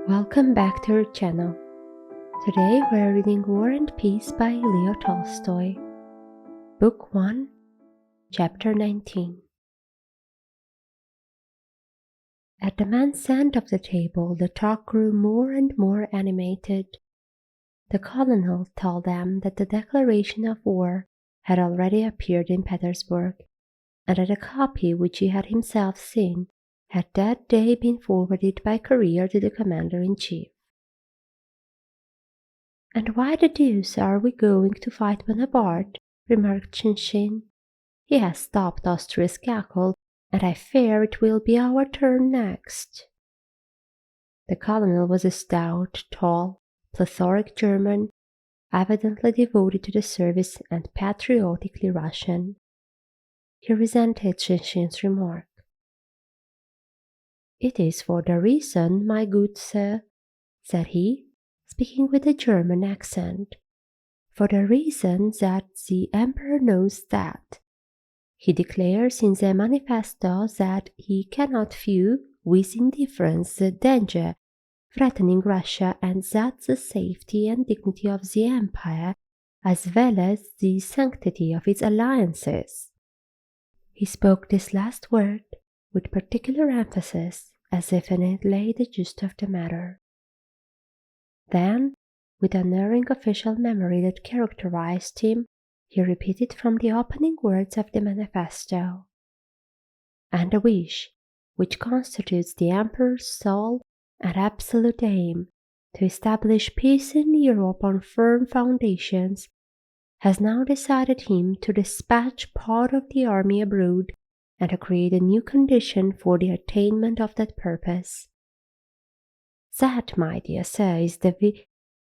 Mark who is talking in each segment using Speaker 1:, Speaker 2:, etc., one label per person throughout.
Speaker 1: Welcome back to our channel. Today we're reading War and Peace by Leo Tolstoy, Book 1, Chapter 19. At the man's end of the table, the talk grew more and more animated. The colonel told them that the declaration of war had already appeared in Petersburg, and that a copy which he had himself seen had that day been forwarded by courier to the commander-in-chief. "And why the deuce are we going to fight Bonaparte?" remarked Shinshin. "He has stopped us through a cackle, and I fear it will be our turn next." The colonel was a stout, tall, plethoric German, evidently devoted to the service and patriotically Russian. He resented Shinshin's remark. "It is for the reason, my good sir," said he, speaking with a German accent, "for the reason that the Emperor knows that. He declares in the manifesto that he cannot view with indifference the danger threatening Russia, and that the safety and dignity of the Empire, as well as the sanctity of its alliances." He spoke this last word with particular emphasis, as if in it lay the gist of the matter. Then, with unerring official memory that characterized him, he repeated from the opening words of the manifesto: "And the wish, which constitutes the Emperor's sole and absolute aim, to establish peace in Europe on firm foundations, has now decided him to dispatch part of the army abroad and to create a new condition for the attainment of that purpose. That, my dear sir, is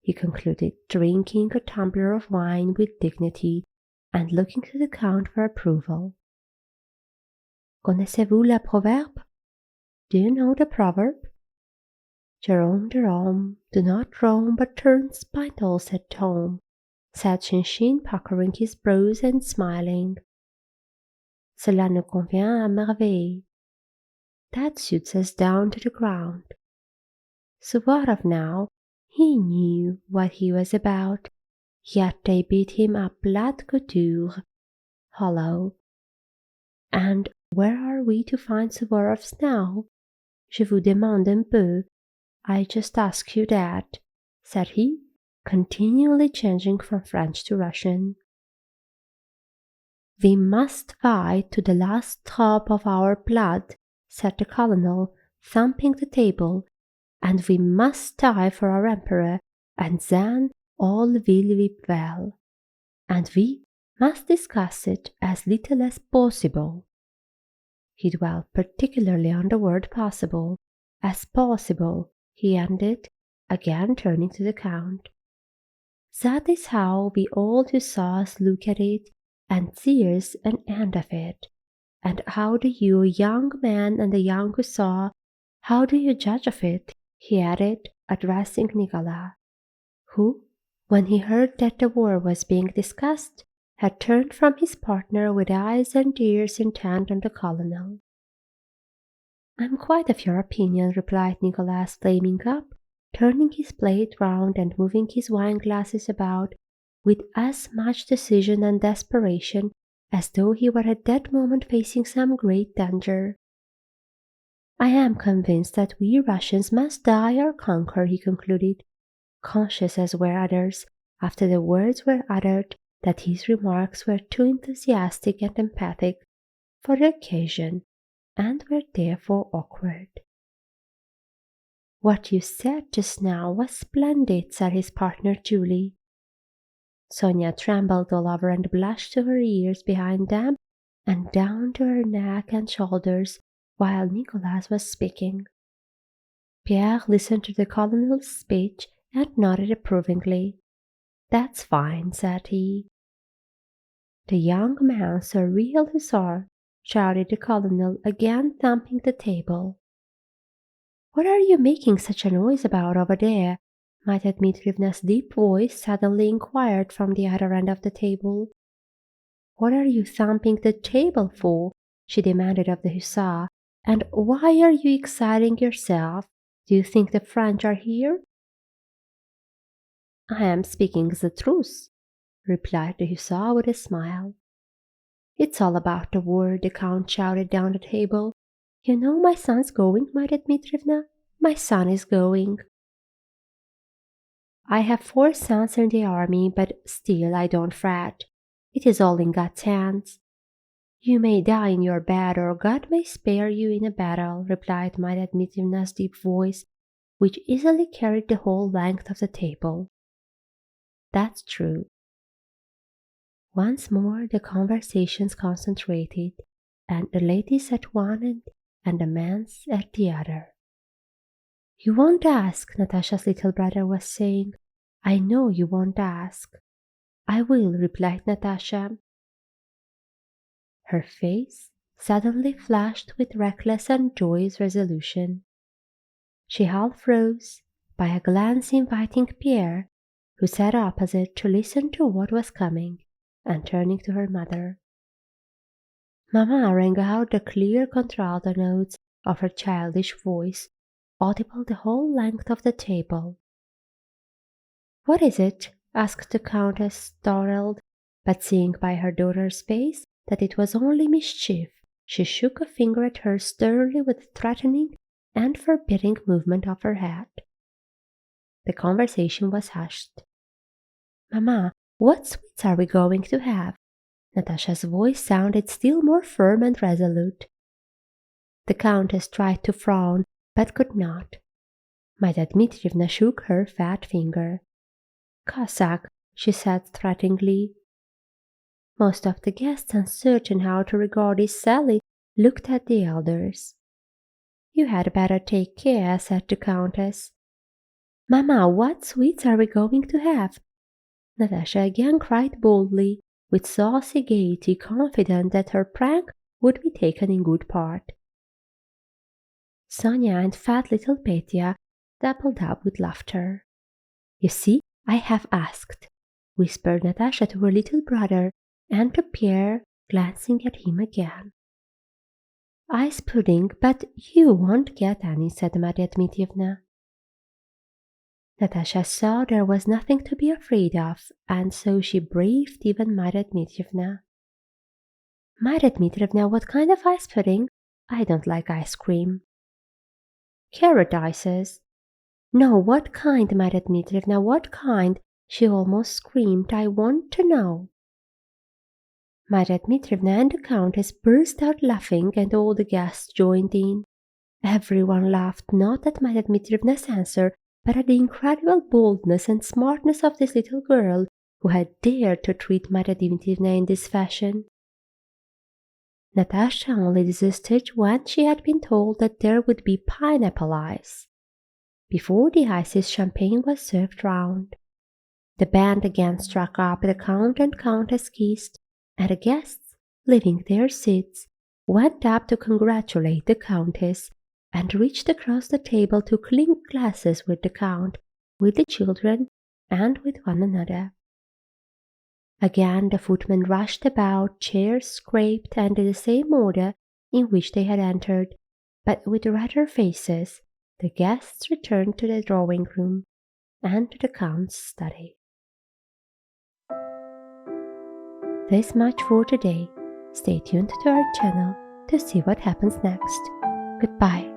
Speaker 1: he concluded, drinking a tumbler of wine with dignity and looking to the Count for approval. "Connaissez-vous le proverbe? Do you know the proverb? Jerome, Jerome, do not roam, but turn spindles at home," said Shinshin, puckering his brows and smiling. "Cela nous convient à merveille. That suits us down to the ground." Suvorov now, he knew what he was about, yet they beat him à plat couture, hollow. "And where are we to find Suvorovs now? Je vous demande un peu. I just ask you that," said he, continually changing from French to Russian. "We must fight to the last drop of our blood," said the colonel, thumping the table, "and we must die for our emperor, and then all will be well. And we must discuss it as little as possible." He dwelt particularly on the word possible, as possible, he ended, again turning to the Count. "That is how we old hussars look at it, and there's an end of it. And how do you, young man and a young hussar, how do you judge of it?" he added, addressing Nicholas, who, when he heard that the war was being discussed, had turned from his partner with eyes and ears intent on the colonel. "I'm quite of your opinion," replied Nicholas, flaming up, turning his plate round and moving his wine-glasses about with as much decision and desperation as though he were at that moment facing some great danger. "I am convinced that we Russians must die or conquer," he concluded, conscious, as were others, after the words were uttered, that his remarks were too enthusiastic and emphatic for the occasion, and were therefore awkward. "What you said just now was splendid," said his partner Julie. Sonia trembled all over and blushed to her ears behind them and down to her neck and shoulders while Nicholas was speaking. Pierre listened to the colonel's speech and nodded approvingly. "That's fine," said he. "The young man's a real hussar," shouted the colonel, again thumping the table. "What are you making such a noise about over there?" Marya Dmitrievna's deep voice suddenly inquired from the other end of the table. "What are you thumping the table for?" she demanded of the hussar. "And why are you exciting yourself? Do you think the French are here?" "I am speaking the truth," replied the hussar with a smile. "It's all about the war," the Count shouted down the table. "You know my son's going, Marya Dmitrievna? My son is going. I have 4 sons in the army, but still I don't fret. It is all in God's hands." "You may die in your bed, or God may spare you in a battle," replied Marya Dmitrievna's deep voice, which easily carried the whole length of the table. "That's true." Once more the conversations concentrated, and the ladies at one end and the men's at the other. "You won't ask," Natasha's little brother was saying. "I know you won't ask." "I will," replied Natasha. Her face suddenly flashed with reckless and joyous resolution. She half rose, by a glance inviting Pierre, who sat opposite to listen to what was coming, and turning to her mother. Mamma rang out the clear contralto notes of her childish voice, audible the whole length of the table. "What is it?" asked the Countess, startled, but seeing by her daughter's face that it was only mischief, she shook a finger at her sternly with a threatening and forbidding movement of her head. The conversation was hushed. "Mamma, what sweets are we going to have?" Natasha's voice sounded still more firm and resolute. The Countess tried to frown, but could not. Marya Dmitrievna shook her fat finger. "Cossack," she said threateningly. Most of the guests, uncertain how to regard this sally, looked at the elders. "You had better take care," said the Countess. "Mamma, what sweets are we going to have?" Natasha again cried boldly, with saucy gaiety, confident that her prank would be taken in good part. Sonia and fat little Petya doubled up with laughter. "You see, I have asked," whispered Natasha to her little brother, and to Pierre, glancing at him again. "Ice pudding, but you won't get any," said Marya Dmitrievna. Natasha saw there was nothing to be afraid of, and so she braved even Marya Dmitrievna. "Marya Dmitrievna, what kind of ice pudding? I don't like ice cream." "Carrot ices." "No, what kind, Marya Dmitrievna, what kind?" she almost screamed. "I want to know." Marya Dmitrievna and the Countess burst out laughing, and all the guests joined in. Everyone laughed, not at Marya Dmitrievna's answer, but at the incredible boldness and smartness of this little girl, who had dared to treat Marya Dmitrievna in this fashion. Natasha only desisted when she had been told that there would be pineapple ice. Before the ices, champagne was served round. The band again struck up, the Count and Countess kissed, and the guests, leaving their seats, went up to congratulate the Countess, and reached across the table to clink glasses with the Count, with the children, and with one another. Again the footmen rushed about, chairs scraped, and in the same order in which they had entered, but with redder faces, the guests returned to the drawing-room and to the Count's study. This much for today. Stay tuned to our channel to see what happens next. Goodbye.